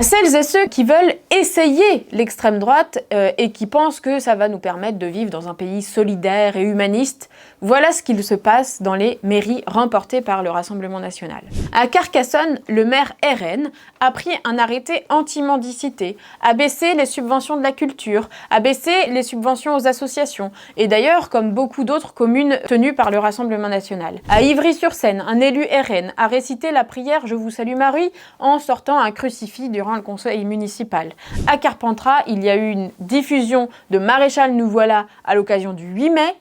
À celles et ceux qui veulent essayer l'extrême droite et qui pensent que ça va nous permettre de vivre dans un pays solidaire et humaniste, voilà ce qu'il se passe dans les mairies remportées par le Rassemblement national. À Carcassonne, le maire RN a pris un arrêté anti-mendicité, a baissé les subventions de la culture, a baissé les subventions aux associations, et d'ailleurs, comme beaucoup d'autres communes tenues par le Rassemblement national. À Ivry-sur-Seine, un élu RN a récité la prière « Je vous salue Marie » en sortant un crucifix durant le conseil municipal. À Carpentras, il y a eu une diffusion de Maréchal nous voilà à l'occasion du 8 mai.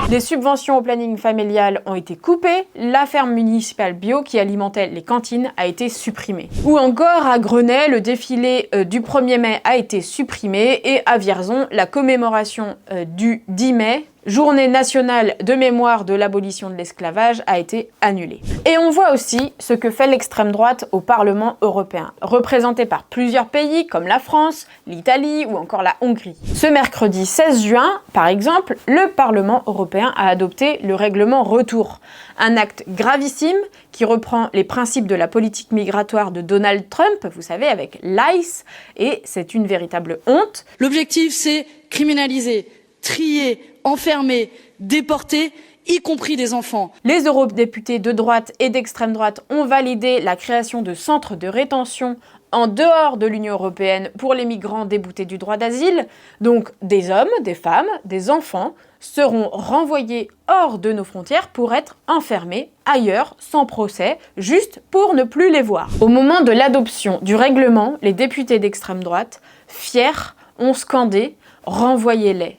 Les subventions au planning familial ont été coupées, la ferme municipale bio qui alimentait les cantines a été supprimée. Ou encore à Grenay, le défilé du 1er mai a été supprimé et à Vierzon, la commémoration du 10 mai, journée nationale de mémoire de l'abolition de l'esclavage, a été annulée. Et on voit aussi ce que fait l'extrême droite au Parlement européen, représenté par plusieurs pays comme la France, l'Italie ou encore la Hongrie. Ce mercredi 16 juin, par exemple, le Parlement européen a adopté le règlement Retour, un acte gravissime qui reprend les principes de la politique migratoire de Donald Trump, vous savez, avec l'ICE, et c'est une véritable honte. L'objectif, c'est criminaliser, trier, enfermer, déporter, y compris des enfants. Les eurodéputés de droite et d'extrême droite ont validé la création de centres de rétention en dehors de l'Union européenne pour les migrants déboutés du droit d'asile. Donc des hommes, des femmes, des enfants seront renvoyés hors de nos frontières pour être enfermés ailleurs, sans procès, juste pour ne plus les voir. Au moment de l'adoption du règlement, les députés d'extrême droite, fiers, ont scandé « Renvoyez-les ».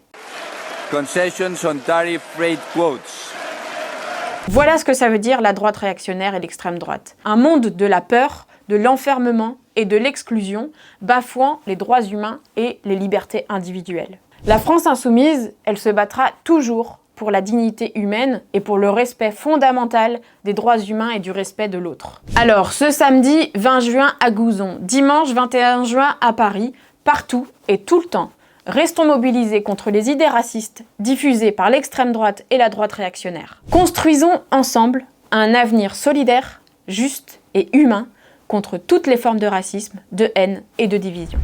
Concessions on tariff freight quotes. Voilà ce que ça veut dire la droite réactionnaire et l'extrême droite. Un monde de la peur, de l'enfermement et de l'exclusion, bafouant les droits humains et les libertés individuelles. La France insoumise, elle se battra toujours pour la dignité humaine et pour le respect fondamental des droits humains et du respect de l'autre. Alors, ce samedi 20 juin à Gouzon, dimanche 21 juin à Paris, partout et tout le temps, restons mobilisés contre les idées racistes diffusées par l'extrême droite et la droite réactionnaire. Construisons ensemble un avenir solidaire, juste et humain contre toutes les formes de racisme, de haine et de division.